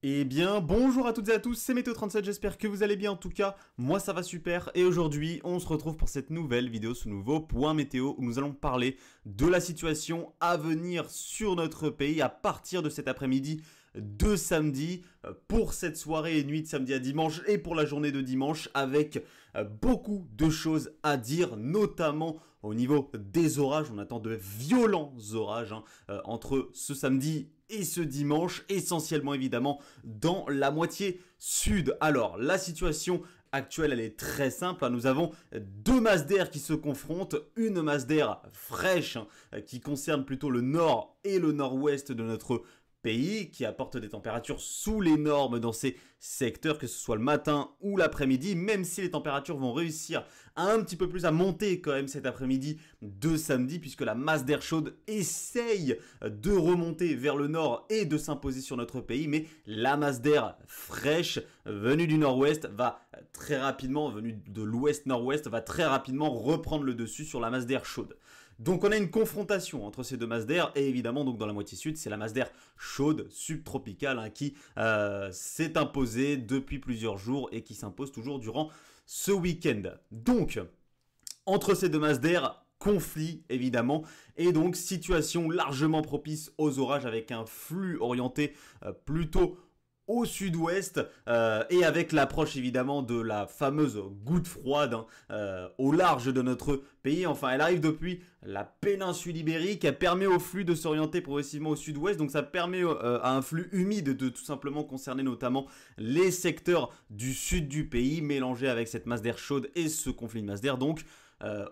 Eh bien, bonjour à toutes et à tous, c'est Météo37, j'espère que vous allez bien. En tout cas, moi ça va super. Et aujourd'hui, on se retrouve pour cette nouvelle vidéo, ce nouveau point météo où nous allons parler de la situation à venir sur notre pays à partir de cet après-midi de samedi pour cette soirée et nuit de samedi à dimanche et pour la journée de dimanche avec beaucoup de choses à dire, notamment au niveau des orages. On attend de violents orages entre ce samedi et ce dimanche, essentiellement évidemment dans la moitié sud. Alors la situation actuelle elle est très simple, nous avons deux masses d'air qui se confrontent, une masse d'air fraîche qui concerne plutôt le nord et le nord-ouest de notre pays, qui apporte des températures sous les normes dans ces secteurs, que ce soit le matin ou l'après-midi, même si les températures vont réussir un petit peu plus à monter quand même cet après-midi de samedi, puisque la masse d'air chaude essaye de remonter vers le nord et de s'imposer sur notre pays, mais la masse d'air fraîche venue du nord-ouest va très rapidement, venue de l'ouest-nord-ouest, va très rapidement reprendre le dessus sur la masse d'air chaude. Donc on a une confrontation entre ces deux masses d'air et évidemment donc dans la moitié sud c'est la masse d'air chaude subtropicale qui s'est imposée depuis plusieurs jours et qui s'impose toujours durant ce week-end. Donc entre ces deux masses d'air, conflit évidemment et donc situation largement propice aux orages avec un flux orienté plutôt au sud-ouest et avec l'approche évidemment de la fameuse goutte froide au large de notre pays. Enfin, elle arrive depuis la péninsule ibérique, elle permet au flux de s'orienter progressivement au sud-ouest, donc ça permet à un flux humide de tout simplement concerner notamment les secteurs du sud du pays, mélangés avec cette masse d'air chaude et ce conflit de masse d'air. Donc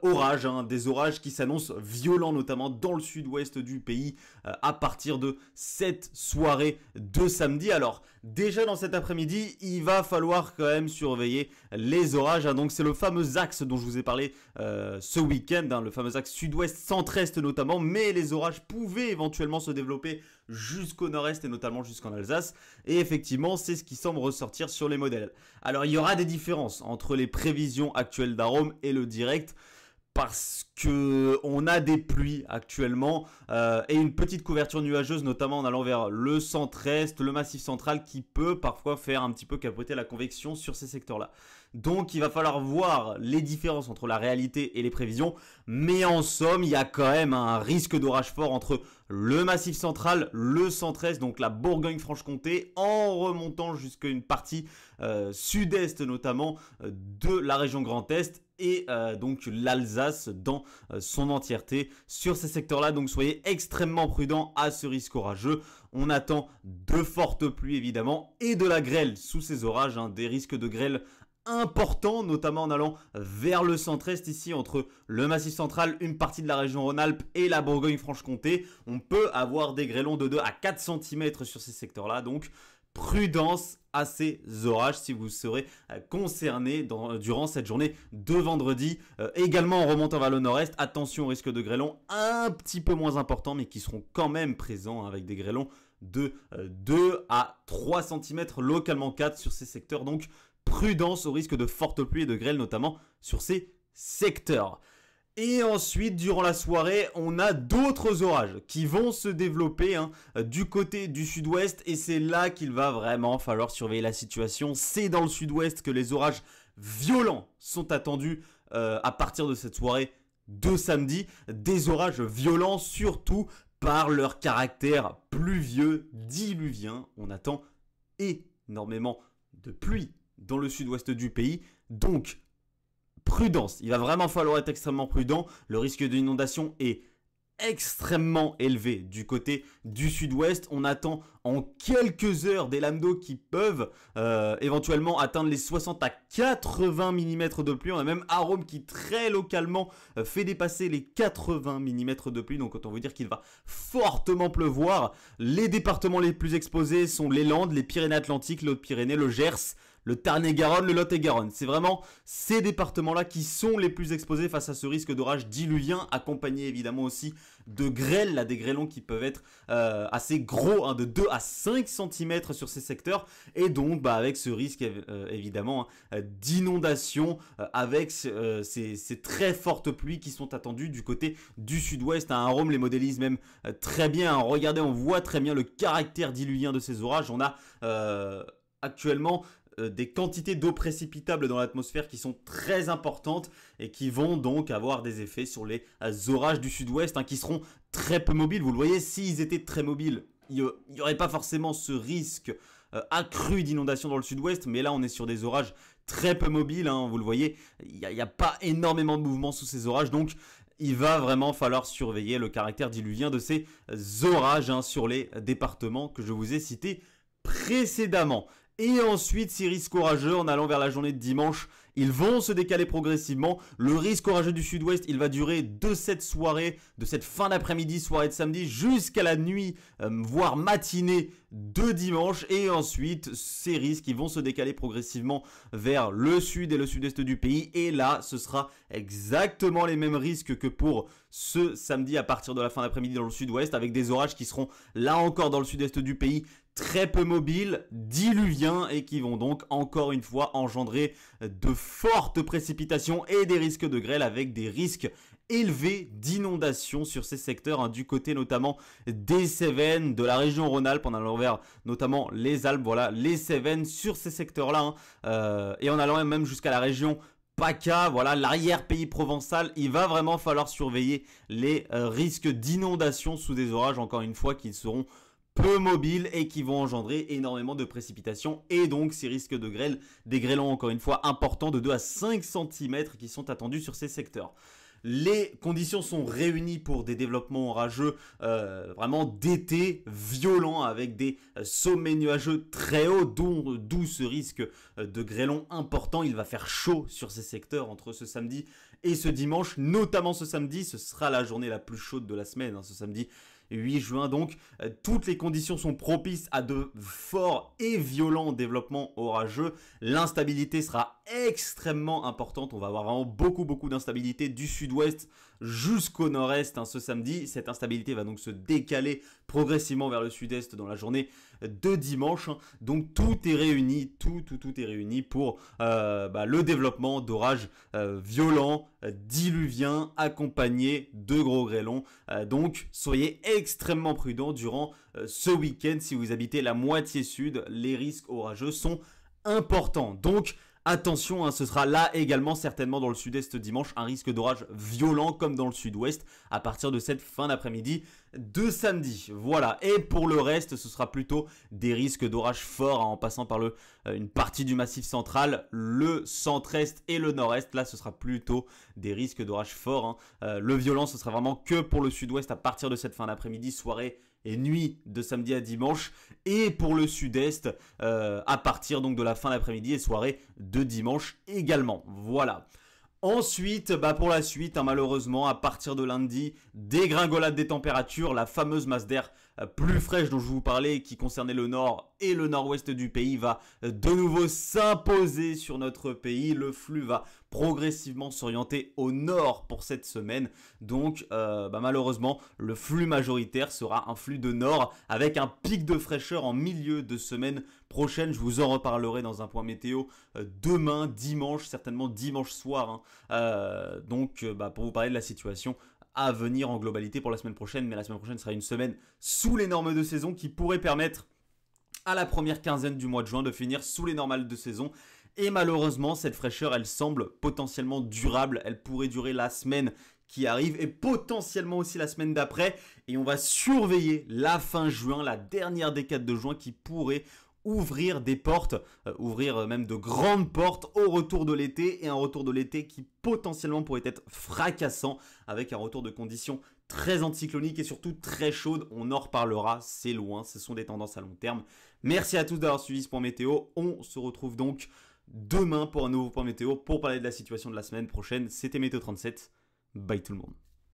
orages, des orages qui s'annoncent violents notamment dans le sud-ouest du pays à partir de cette soirée de samedi. Alors déjà dans cet après-midi, il va falloir quand même surveiller les orages. Donc c'est le fameux axe dont je vous ai parlé ce week-end, le fameux axe sud-ouest, centre-est notamment, mais les orages pouvaient éventuellement se développer jusqu'au nord-est et notamment jusqu'en Alsace. Et effectivement, c'est ce qui semble ressortir sur les modèles. Alors il y aura des différences entre les prévisions actuelles d'Arome et le direct, parce que on a des pluies actuellement et une petite couverture nuageuse, notamment en allant vers le centre-est, le massif central, qui peut parfois faire un petit peu capoter la convection sur ces secteurs-là. Donc il va falloir voir les différences entre la réalité et les prévisions, mais en somme, il y a quand même un risque d'orage fort entre le massif central, le centre-est, donc la Bourgogne-Franche-Comté, en remontant jusqu'à une partie sud-est notamment de la région Grand Est, et donc l'Alsace dans son entièreté sur ces secteurs-là. Donc soyez extrêmement prudents à ce risque orageux. On attend de fortes pluies évidemment et de la grêle sous ces orages, des risques de grêle importants, notamment en allant vers le centre-est ici, entre le massif central, une partie de la région Rhône-Alpes et la Bourgogne-Franche-Comté. On peut avoir des grêlons de 2 à 4 cm sur ces secteurs-là, donc prudence à ces orages si vous serez concerné durant cette journée de vendredi. Également en remontant vers le nord-est, attention au risque de grêlons un petit peu moins importants, mais qui seront quand même présents avec des grêlons de 2 à 3 cm, localement 4 sur ces secteurs. Donc prudence au risque de fortes pluies et de grêle, notamment sur ces secteurs. Et ensuite, durant la soirée, on a d'autres orages qui vont se développer du côté du sud-ouest. Et c'est là qu'il va vraiment falloir surveiller la situation. C'est dans le sud-ouest que les orages violents sont attendus à partir de cette soirée de samedi. Des orages violents surtout par leur caractère pluvieux, diluvien. On attend énormément de pluie dans le sud-ouest du pays. Donc prudence, il va vraiment falloir être extrêmement prudent. Le risque d'inondation est extrêmement élevé du côté du sud-ouest. On attend en quelques heures des lames d'eau qui peuvent éventuellement atteindre les 60 à 80 mm de pluie. On a même Arome qui très localement fait dépasser les 80 mm de pluie. Donc autant vous dire qu'il va fortement pleuvoir. Les départements les plus exposés sont les Landes, les Pyrénées-Atlantiques, les Hautes-Pyrénées, le Gers, le Tarn-et-Garonne, le Lot-et-Garonne. C'est vraiment ces départements-là qui sont les plus exposés face à ce risque d'orage diluvien, accompagné évidemment aussi de grêles, là, des grêlons qui peuvent être assez gros, hein, de 2 à 5 cm sur ces secteurs, et donc avec ce risque évidemment d'inondation, avec ces très fortes pluies qui sont attendues du côté du sud-ouest. À Rome, les modélisent même très bien, hein. Regardez, on voit très bien le caractère diluvien de ces orages. On a actuellement des quantités d'eau précipitable dans l'atmosphère qui sont très importantes et qui vont donc avoir des effets sur les orages du sud-ouest, hein, qui seront très peu mobiles. Vous le voyez, s'ils étaient très mobiles, il n'y aurait pas forcément ce risque accru d'inondation dans le sud-ouest, mais là on est sur des orages très peu mobiles, hein, vous le voyez, il n'y a pas énormément de mouvement sous ces orages, donc il va vraiment falloir surveiller le caractère diluvien de ces orages, hein, sur les départements que je vous ai cités précédemment. Et ensuite, ces risques orageux, en allant vers la journée de dimanche, ils vont se décaler progressivement. Le risque orageux du sud-ouest, il va durer de cette soirée, de cette fin d'après-midi, soirée de samedi, jusqu'à la nuit, voire matinée de dimanche. Et ensuite, ces risques, ils vont se décaler progressivement vers le sud et le sud-est du pays. Et là, ce sera exactement les mêmes risques que pour ce samedi à partir de la fin d'après-midi dans le sud-ouest, avec des orages qui seront là encore dans le sud-est du pays, très peu mobiles, diluviens, et qui vont donc encore une fois engendrer de fortes précipitations et des risques de grêle, avec des risques élevés d'inondations sur ces secteurs, hein, du côté notamment des Cévennes, de la région Rhône-Alpes, en allant vers notamment les Alpes, voilà, les Cévennes sur ces secteurs-là, hein, et en allant même jusqu'à la région PACA, voilà, l'arrière-pays provençal. Il va vraiment falloir surveiller les risques d'inondation sous des orages, encore une fois, qui seront peu mobiles et qui vont engendrer énormément de précipitations, et donc ces risques de grêle, des grêlons encore une fois importants de 2 à 5 cm qui sont attendus sur ces secteurs. Les conditions sont réunies pour des développements orageux vraiment d'été violents, avec des sommets nuageux très hauts, d'où ce risque de grêlons important. Il va faire chaud sur ces secteurs entre ce samedi et ce dimanche, notamment ce samedi. Ce sera la journée la plus chaude de la semaine, hein, ce samedi 8 juin, donc toutes les conditions sont propices à de forts et violents développements orageux. L'instabilité sera extrêmement importante, on va avoir vraiment beaucoup d'instabilité du sud-ouest jusqu'au nord-est, hein, ce samedi. Cette instabilité va donc se décaler progressivement vers le sud-est dans la journée de dimanche, hein. Donc tout est réuni, tout est réuni pour le développement d'orages violents, diluviens, accompagnés de gros grêlons. Donc soyez extrêmement prudents durant ce week-end. Si vous habitez la moitié sud, les risques orageux sont importants. Donc attention, hein, ce sera là également certainement dans le sud-est dimanche un risque d'orage violent comme dans le sud-ouest à partir de cette fin d'après-midi de samedi. Voilà, et pour le reste, ce sera plutôt des risques d'orage forts, hein, en passant par une partie du massif central, le centre-est et le nord-est. Là, ce sera plutôt des risques d'orage forts, hein. Le violent, ce sera vraiment que pour le sud-ouest à partir de cette fin d'après-midi, soirée et nuit de samedi à dimanche, et pour le sud-est à partir donc de la fin d'après-midi et soirée de dimanche également. Voilà. Ensuite, pour la suite, hein, malheureusement, à partir de lundi, dégringolade des températures, la fameuse masse d'air plus fraîche dont je vous parlais, qui concernait le nord et le nord-ouest du pays, va de nouveau s'imposer sur notre pays. Le flux va progressivement s'orienter au nord pour cette semaine. Donc, malheureusement, le flux majoritaire sera un flux de nord avec un pic de fraîcheur en milieu de semaine prochaine. Je vous en reparlerai dans un point météo demain, dimanche, certainement dimanche soir, hein. Donc, pour vous parler de la situation à venir en globalité pour la semaine prochaine. Mais la semaine prochaine sera une semaine sous les normes de saison qui pourrait permettre à la première quinzaine du mois de juin de finir sous les normales de saison. Et malheureusement, cette fraîcheur, elle semble potentiellement durable. Elle pourrait durer la semaine qui arrive et potentiellement aussi la semaine d'après. Et on va surveiller la fin juin, la dernière décade de juin, qui pourrait ouvrir des portes, ouvrir même de grandes portes au retour de l'été, et un retour de l'été qui potentiellement pourrait être fracassant, avec un retour de conditions très anticycloniques et surtout très chaudes. On en reparlera, c'est loin, ce sont des tendances à long terme. Merci à tous d'avoir suivi ce point météo. On se retrouve donc demain pour un nouveau point météo pour parler de la situation de la semaine prochaine. C'était Météo 37. Bye tout le monde.